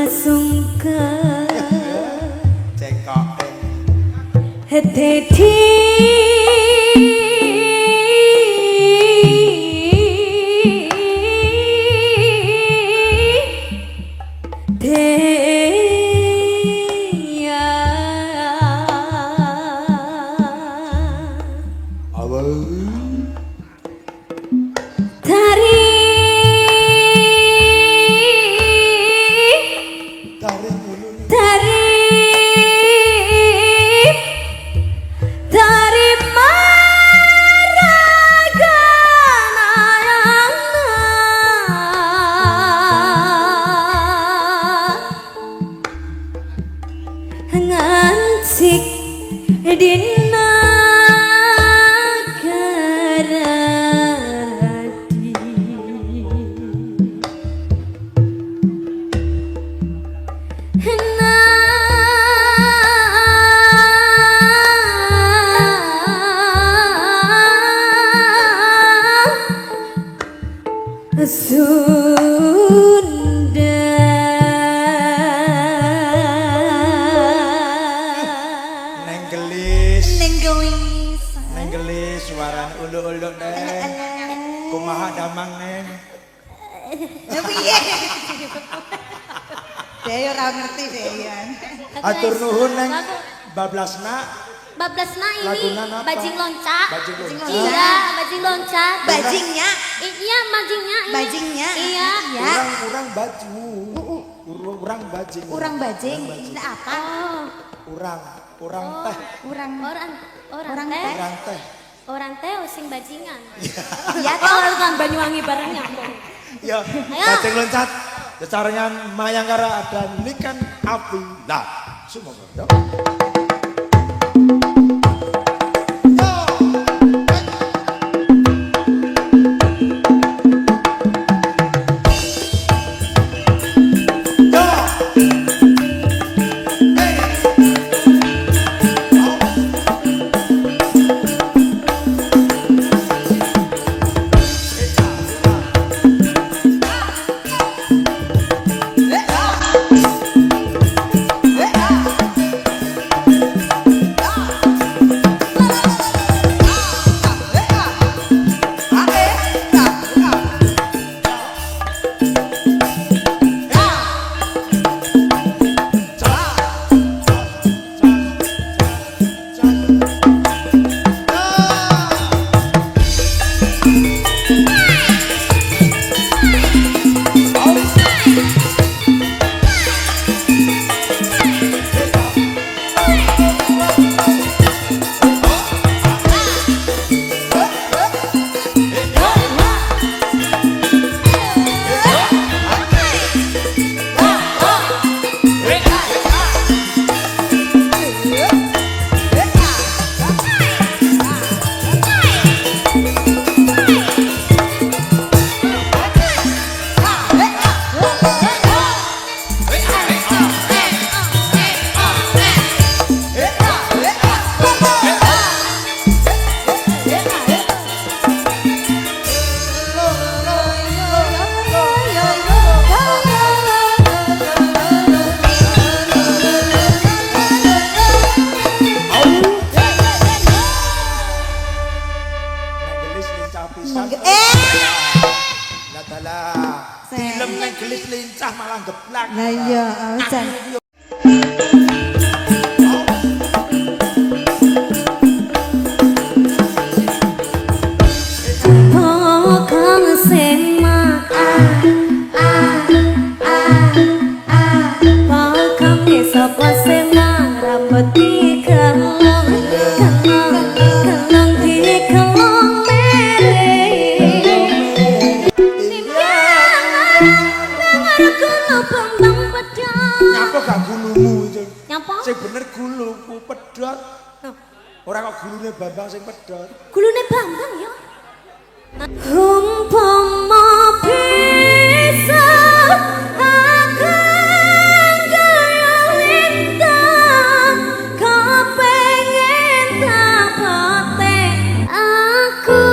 sungka cekok hati ngancik dina garadi Nenggelis suarane uluk-uluk neng kumaha damang neng piye saya ora ngerti Deyan atur nuhun neng bablasna ini bajing loncat iya bajing loncat bajingnya iya bajingnya iya urang baju urang bajing urang bajing ini apa urang teh orang teh sing bajingan ya kalau kan Banyuwangi bareng nyambung ya bajing loncat secarangan Mayangkara ada nikan api nah semua film Nenggelis lincah malah geblak. Lah iya, jan. Sing bener guluku pedhot. Ora kok gulune Bambang sing pedhot. Gulune Bambang ya. Umpama bisa akan gaya lintang kepengen dapate aku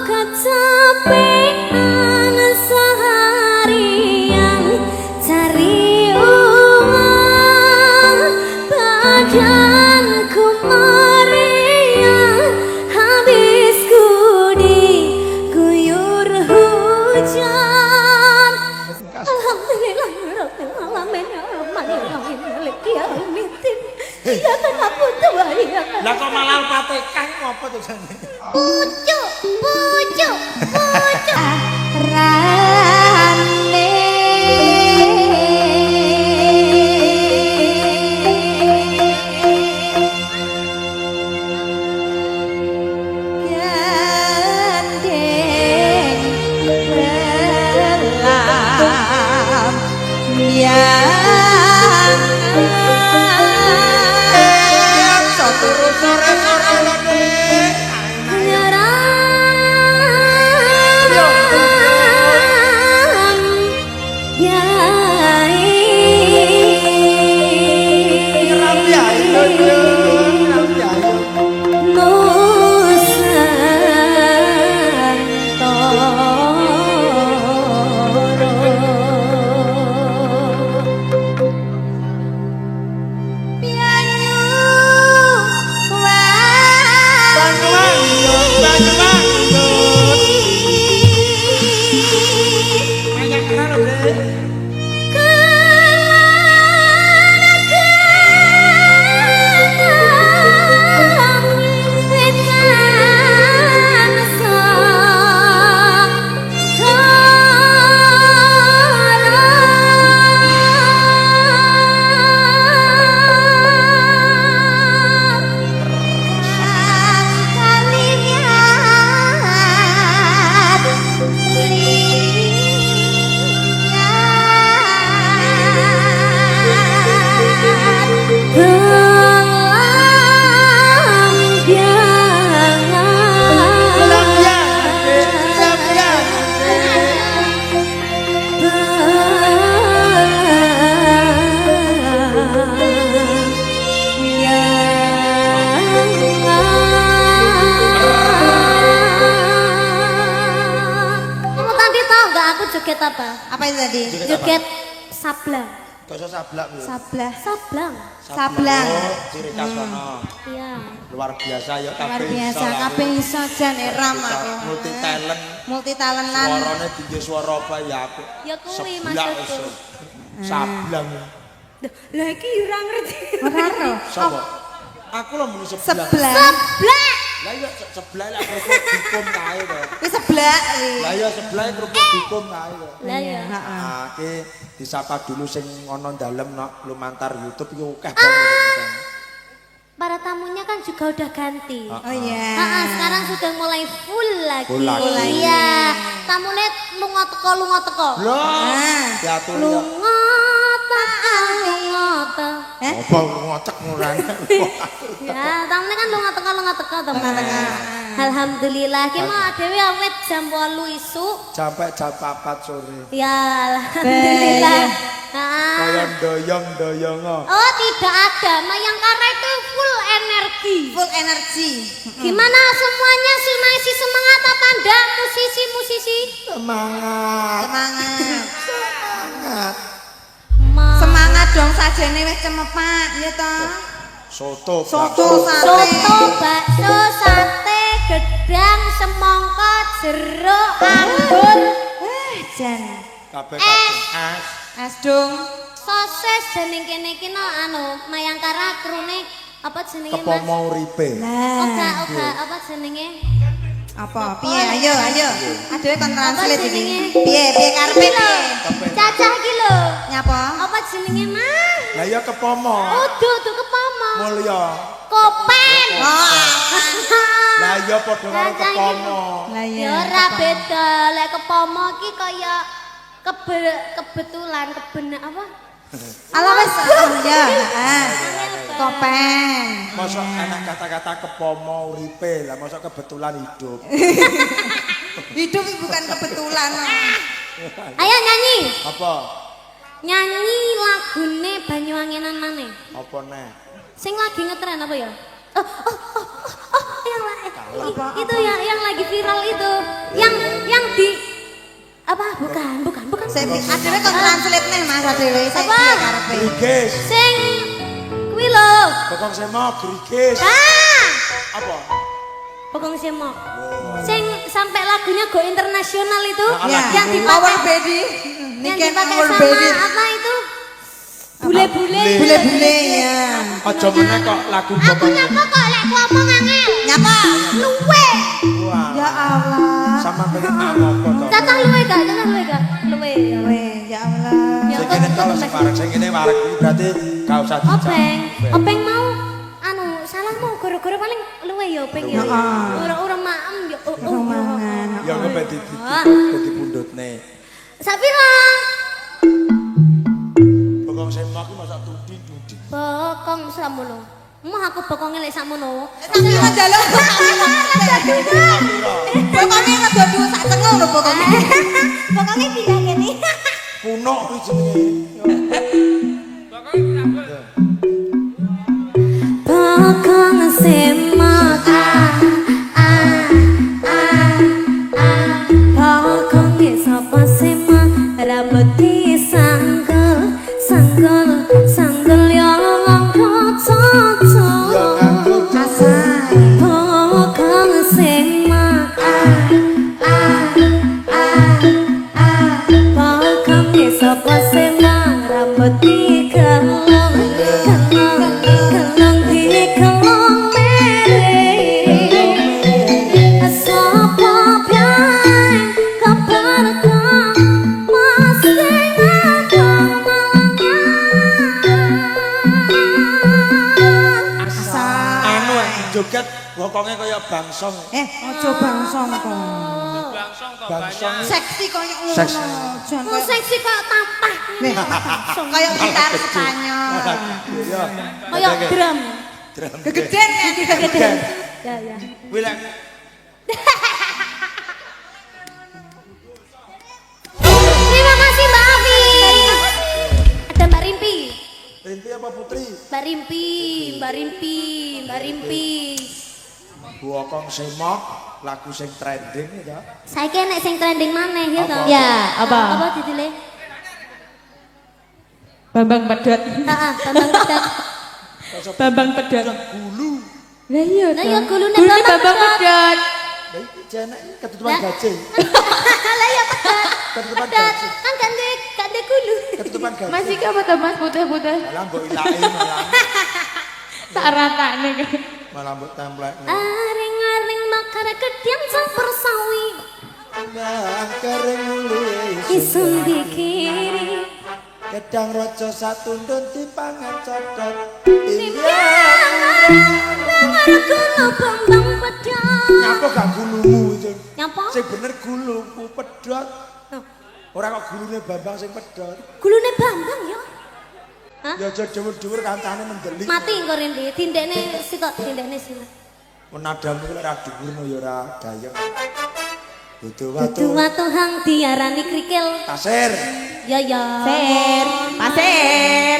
kecapean seharian cari TK ngopo to jane? Pucuk, pucuk, pucuk. Rane gandeng belam yang Turu sore-sore lho, Dik. Joget apa? Apa itu tadi? Joget sablang. Kok iso sablak lho. Sablah. Sablang. Sablang. Oh, ciri khas kono. Iya. Luar biasa ya Luar kabeh biasa, iso. kabeh iso jan eram aku. Multi talent. Multi talentan. Suarane tinggi suara apa ya aku. Ya kuwi Seblak maksudku. iso. Sablang. Lah iki ora ngerti. Ora ro. Sapa? Aku lho muni seblak. Sebelah. Seblak. Lah iya sebelah lah kerupuk dikum kae to. Wis sebelah. Lah iya sebelah kerupuk dikum kae to. Lah ya. Ah, iki disapa dulu sing ana dalem nok lumantar YouTube iki akeh banget. Para tamunya kan juga udah ganti. Oh iya. Sekarang sudah mulai full lagi. Full lagi. Iya. Tamunya lunga teko. Ah. Diatur ya. Lunga teko. Apa ngocek murane. Ya, tamunya kan lunga teko teman. Alhamdulillah, ki mau dhewe awet jam 8 isuk. Sampai jam 4 sore. Ya, alhamdulillah. Kaya doyong-doyong. Oh, tidak ada. Mayangkara itu full energi. Full energi. Gimana semuanya masih semangat apa enggak musisi-musisi? Semangat. Semangat. Semangat. Semangat dong sajane wis cemepak ya toh. Soto. Soto, bakso. sate. Soto, bakso, sate, gedang, semangka, jeruk, anggur, Jan. Kabeh as. Asdung. sosis jeneng kene iki no Mayangkara krune apa jenenge Mas? Kepomo uripe. Oga apa jenenge? Apa? Piye? Ayo. Adewe kon translate Apa iki. jenenge? Piye karepe piye? Cacah iki lho. Nyapa? Apa jenenge, Mas? Lah ya kepomo. Oh, dudu kepomo. Mulya. Kopen. Lah ya padha karo kepomo. Lah Ya ora beda. Lek kepomo iki kaya kebetulan apa? Ala wis ya, heeh. Kopen. Masa enak kata-kata kepomo uripe, lah masa kebetulan hidup. Hidup bukan kebetulan. Ayo nyanyi. Apa? Nyanyi lagune Banyuwangenan maneh. Apa neh? Sing lagi ngetren apa ya? Itu yang lagi viral itu. Yang di apa? Bukan. Adewe kon translate neh Mas adewe. Sing Apa? piye karepe? Grigis. Sing kuwi lho. Kokong semo grigis. Apa? Pokong semo. Sing sampai lagunya go internasional itu Ya, yang Our dipakai Baby. yang Niken dipakai Our sama Baby. apa itu? Bule-bule. Bule-bule ya. Aja meneh kok lagu Aku Kokong. nyapa kok lek ngomong angel. kalau separek sing ngene wareg iki berarti gak usah dijak. Openg mau anu salahmu gara-gara paling luwe ya openg ya. Ora maem ya. Mangan. Ya engko dadi pundutne. Sapira? Bokong semok iki masak tudi. Bokong samono. Mau aku bokonge lek sakmono. Sampeyan njaluk. Pokoke ngedodu sak tengah lho pokoke. Bokonge pindah kene. Punok iki jenenge. Bokong semok. Bokong sapa semok rambut disanggel sanggel ya wong cocok. Bokong semok. Bokong sapa semok rambut dikelong dikelong mere. Sapa pian kebarkang mesti ngakong Anu joget bokonge kaya bangsong. Aja bangsong kok. Bangsong. Seksi koyo ngono. Seksi. Jan Kok seksi kok tampah. koyo gitar Spanyol. Ya. Kayak drum. Kegeden ya. Ya ya. Wilek. Terima kasih Mbak Afi. Ada Mbak Rimpi. Rinti apa Putri? Mbak Rimpi, Mbak Rimpi, Mbak Rimpi. Bokong semok lagu sing trending ya. Saiki nek sing trending maneh ya toh? Ya, apa? Apa titile? Bambang Pedot. Heeh, Bambang Pedot. Bambang Pedot. Gulu. Lah iya. Lah ya gulune Gulune Bambang Bambang Pedot. Lah iki jenek ketutupan gajah. Lah ya Pedot. Ketutupan Pedot gajah. kan gak gulu. Ketutupan gajah. Masih apa to Mas putih-putih? Malah mbok ilake malah. Tak ratakne. Malah mbok templek. Aring-aring makar kediam campur sawi. Nah, kering mulih. Isun dikiri. Gedang rojo satundun dipangan codot. Timbangan dengar gulu Bambang Pedot. Nyapa gak gulumu itu? Nyapa? Sing bener guluku pedot. Ora kok gulune Bambang sing pedot. Gulune Bambang ya. Hah? Ya aja dhuwur-dhuwur kancane mendelik. Mati engko Rindy, tindekne sikok, tindekne sila. Menadamu kuwi ora dhuwurno ya ora gayeng. Dudu Dudu watu. watu hang diarani krikil. Pasir. Ya ya. Pasir.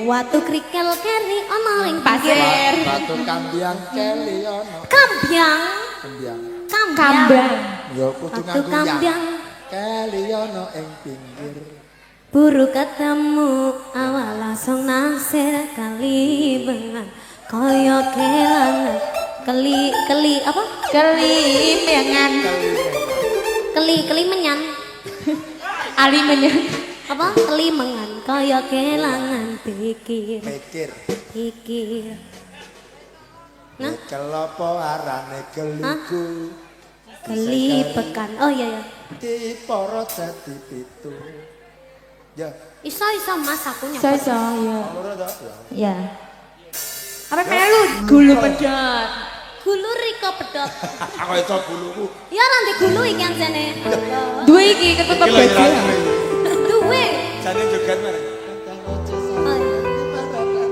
Watu krikil keri ana ing Pasir. Batu kambiang keli ono. Kambyang. Kambiang. Kambang. Ya kudu Watu nganggo kambyang. keli ono ing pinggir. Buru ketemu awal langsung naksir kali bengan kaya kelangan keli apa? Kelimengan. Keli menyan. Ali menyan. Apa? Kelimengan kaya kelangan pikir. Pikir. Nah, Kelopo arane geliku. kelipekan. Oh iya ya. Di poro dadi pitu. Ya. Iso Mas aku Iso nyapa. ya. Ora ta? Ya. Apa melu gulu pedot. Gulu Riko Pedot. Aku itu guluku. Ya nanti gulu iki anjene. Duwe iki ketutup baju. Duwe. Jane joget mere. Oh, iya.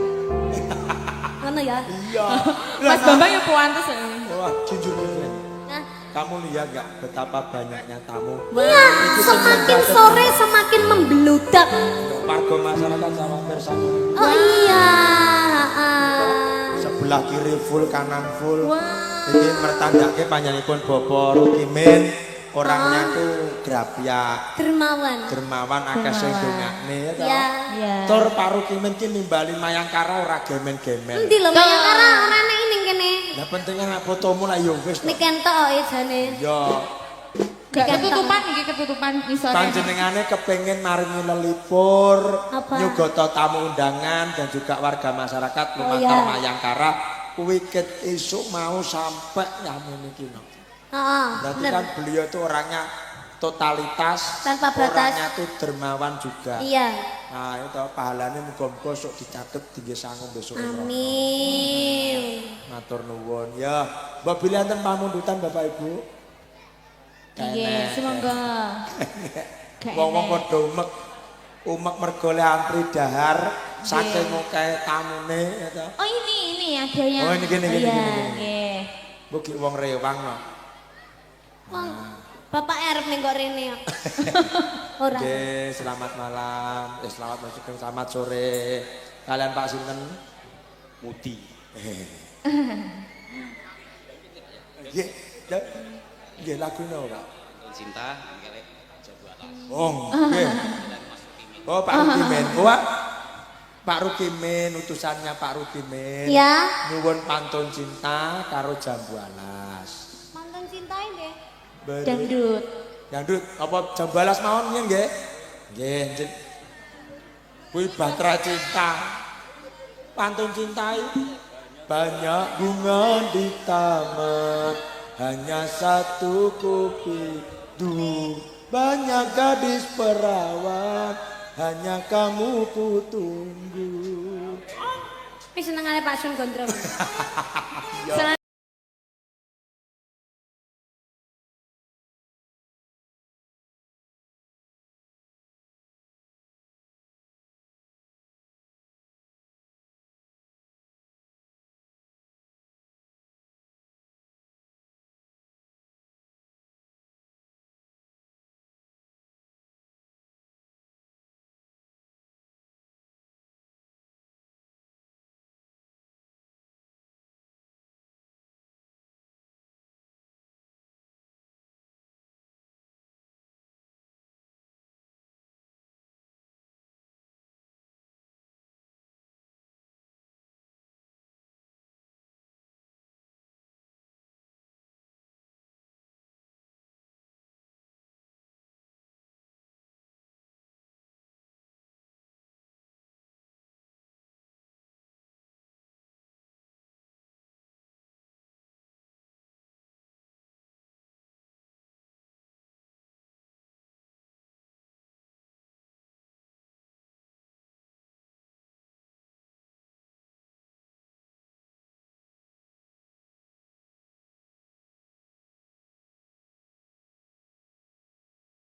Ngono ya. Iya. Mas Bambang yang puantes ya. Wah, jujur. Nah, Kamu lihat gak betapa banyaknya tamu? iya, semakin sore semakin membeludak. Warga masyarakat sama bersama. Oh iya. Sebelah kiri full, kanan full. Ini mertandake panjenenganipun Bapak Rukimin. Orangnya tuh grapyak, dermawan akeh sing ndongakne ya toh. Iya. Ya. Tur Pak Rukimin ki nimbali Mayangkara ora gemen-gemen. Endi lho Mayangkara ora nek ning kene. Lah pentingnya nek fotomu lah ya wis. Nek entok jane. Ya, Gak ketutupan iki ketutupan isore. panjenengane kepengin maringi lelipur, Apa? nyugata tamu undangan dan juga warga masyarakat lumantar iya. Mayangkara kuwi ket esuk mau sampai yamun iki no. Heeh, Berarti bener. kan beliau itu orangnya totalitas Tanpa batas. orangnya tuh dermawan juga. Iya. Nah itu pahalanya muga-muga sok dicatet tinggi sanggup besok. Amin. Matur nuwun ya. Mbak pilih enten pamundutan Bapak Ibu. Nggih, semoga. Wong-wong padha umek mergo le antri dahar saking akeh tamune ya ta. Oh ini ada yang. Oh ini gini. Nggih. Buki wong rewang no. Wong Bapak Arep ning kok rene ya. Ora. Oke, selamat malam. Selamat sore. Kalian Pak sinten? Mudi. Nggih, nggih lagune apa, Pak? Cinta, nggih coba atas. Oh, nggih. Oh, Pak Rukimin. Pak Rukimin, utusannya Pak Rukimin. Ya. Nyuwun pantun cinta karo Jambu Alas. Mantan cintai nggih. Dangdut. Dangdut, apa Jambu Alas mawon nggih? Nggih. Kuwi Batra Cinta. Pantun cintai. Banyak bunga di taman, hanya satu kupidu. Banyak gadis perawan, hanya kamu ku tunggu. Wis senengane Pak Sun Gondrong.